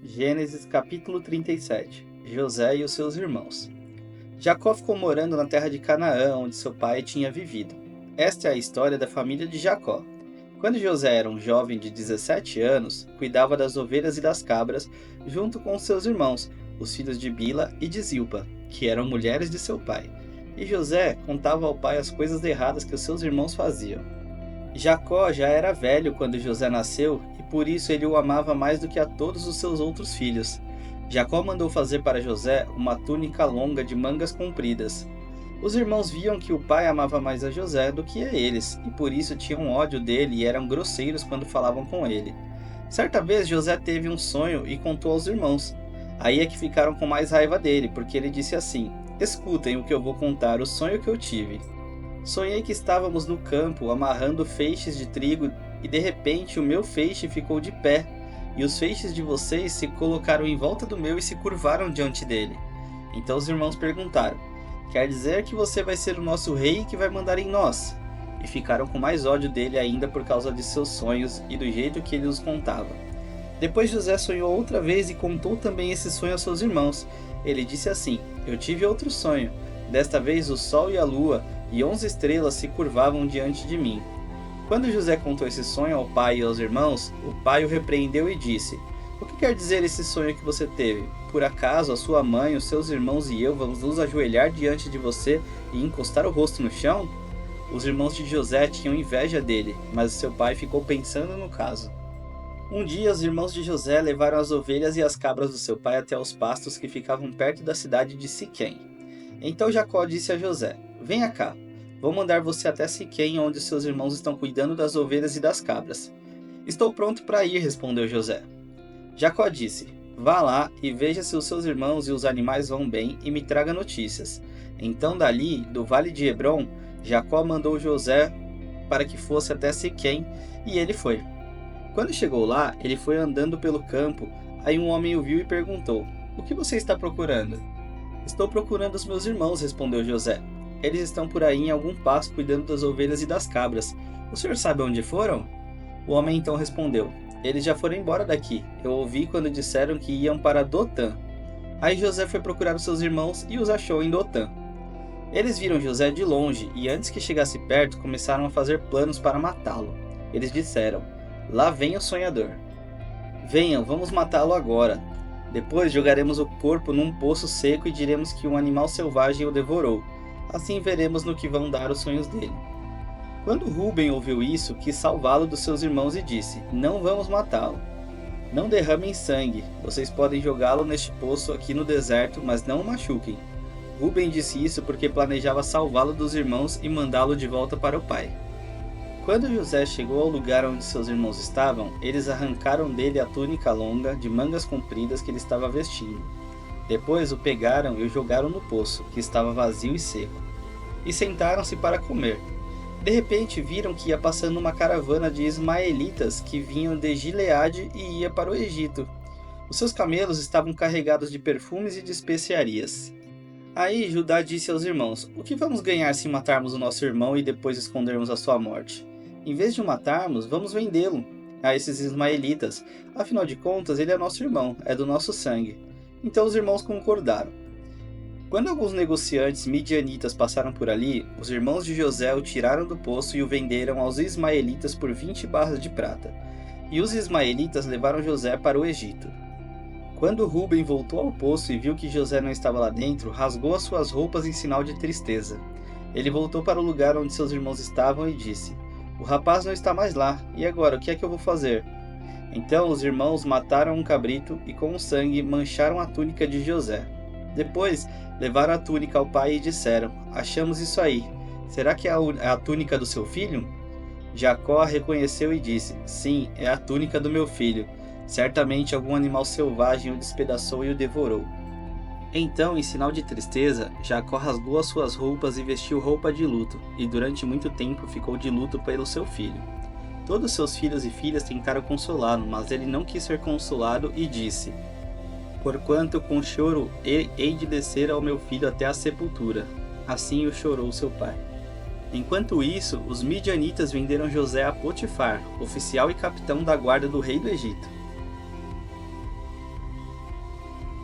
Gênesis capítulo 37. José e os seus irmãos. Jacó ficou morando na terra de Canaã, onde seu pai tinha vivido. Esta é a história da família de Jacó. Quando José era um jovem de 17 anos, cuidava das ovelhas e das cabras, junto com seus irmãos, os filhos de Bila e de Zilpa, que eram mulheres de seu pai. E José contava ao pai as coisas erradas que os seus irmãos faziam. Jacó já era velho quando José nasceu, e por isso ele o amava mais do que a todos os seus outros filhos. Jacó mandou fazer para José uma túnica longa de mangas compridas. Os irmãos viam que o pai amava mais a José do que a eles, e por isso tinham ódio dele e eram grosseiros quando falavam com ele. Certa vez José teve um sonho e contou aos irmãos. Aí é que ficaram com mais raiva dele, porque ele disse assim: "Escutem o que eu vou contar, o sonho que eu tive. Sonhei que estávamos no campo amarrando feixes de trigo e de repente o meu feixe ficou de pé e os feixes de vocês se colocaram em volta do meu e se curvaram diante dele." Então os irmãos perguntaram: "Quer dizer que você vai ser o nosso rei e que vai mandar em nós?" E ficaram com mais ódio dele ainda por causa de seus sonhos e do jeito que ele os contava. Depois José sonhou outra vez e contou também esse sonho aos seus irmãos. Ele disse assim: "Eu tive outro sonho. Desta vez o sol e a lua e 11 estrelas se curvavam diante de mim." Quando José contou esse sonho ao pai e aos irmãos, o pai o repreendeu e disse: "O que quer dizer esse sonho que você teve? Por acaso a sua mãe, os seus irmãos e eu vamos nos ajoelhar diante de você e encostar o rosto no chão?" Os irmãos de José tinham inveja dele, mas seu pai ficou pensando no caso. Um dia os irmãos de José levaram as ovelhas e as cabras do seu pai até os pastos que ficavam perto da cidade de Siquém. Então Jacó disse a José: "Venha cá, vou mandar você até Siquém, onde seus irmãos estão cuidando das ovelhas e das cabras." "Estou pronto para ir", respondeu José. Jacó disse: "Vá lá e veja se os seus irmãos e os animais vão bem e me traga notícias." Então dali, do vale de Hebrom, Jacó mandou José para que fosse até Siquém, e ele foi. Quando chegou lá, ele foi andando pelo campo, aí um homem o viu e perguntou: "O que você está procurando?" "Estou procurando os meus irmãos", respondeu José. "Eles estão por aí em algum pasto cuidando das ovelhas e das cabras. O senhor sabe onde foram?" O homem então respondeu: "Eles já foram embora daqui. Eu ouvi quando disseram que iam para Dotã." Aí José foi procurar os seus irmãos e os achou em Dotã. Eles viram José de longe e antes que chegasse perto começaram a fazer planos para matá-lo. Eles disseram: "Lá vem o sonhador. Venham, vamos matá-lo agora. Depois jogaremos o corpo num poço seco e diremos que um animal selvagem o devorou. Assim veremos no que vão dar os sonhos dele." Quando Rúben ouviu isso, quis salvá-lo dos seus irmãos e disse: "Não vamos matá-lo. Não derramem sangue. Vocês podem jogá-lo neste poço aqui no deserto, mas não o machuquem." Rúben disse isso porque planejava salvá-lo dos irmãos e mandá-lo de volta para o pai. Quando José chegou ao lugar onde seus irmãos estavam, eles arrancaram dele a túnica longa, de mangas compridas que ele estava vestindo. Depois o pegaram e o jogaram no poço, que estava vazio e seco. E sentaram-se para comer. De repente viram que ia passando uma caravana de ismaelitas que vinham de Gileade e ia para o Egito. Os seus camelos estavam carregados de perfumes e de especiarias. Aí Judá disse aos irmãos: "O que vamos ganhar se matarmos o nosso irmão e depois escondermos a sua morte? Em vez de o matarmos, vamos vendê-lo a esses ismaelitas. Afinal de contas, ele é nosso irmão, é do nosso sangue." Então os irmãos concordaram. Quando alguns negociantes midianitas passaram por ali, os irmãos de José o tiraram do poço e o venderam aos ismaelitas por 20 barras de prata. E os ismaelitas levaram José para o Egito. Quando Rúben voltou ao poço e viu que José não estava lá dentro, rasgou as suas roupas em sinal de tristeza. Ele voltou para o lugar onde seus irmãos estavam e disse: "O rapaz não está mais lá, e agora o que é que eu vou fazer?" Então os irmãos mataram um cabrito e com o sangue mancharam a túnica de José. Depois levaram a túnica ao pai e disseram: "Achamos isso aí. Será que é a túnica do seu filho?" Jacó a reconheceu e disse: "Sim, é a túnica do meu filho. Certamente algum animal selvagem o despedaçou e o devorou." Então, em sinal de tristeza, Jacó rasgou as suas roupas e vestiu roupa de luto, e durante muito tempo ficou de luto pelo seu filho. Todos seus filhos e filhas tentaram consolá-lo, mas ele não quis ser consolado e disse: "Porquanto com choro hei de descer ao meu filho até a sepultura." Assim o chorou seu pai. Enquanto isso, os midianitas venderam José a Potifar, oficial e capitão da guarda do rei do Egito.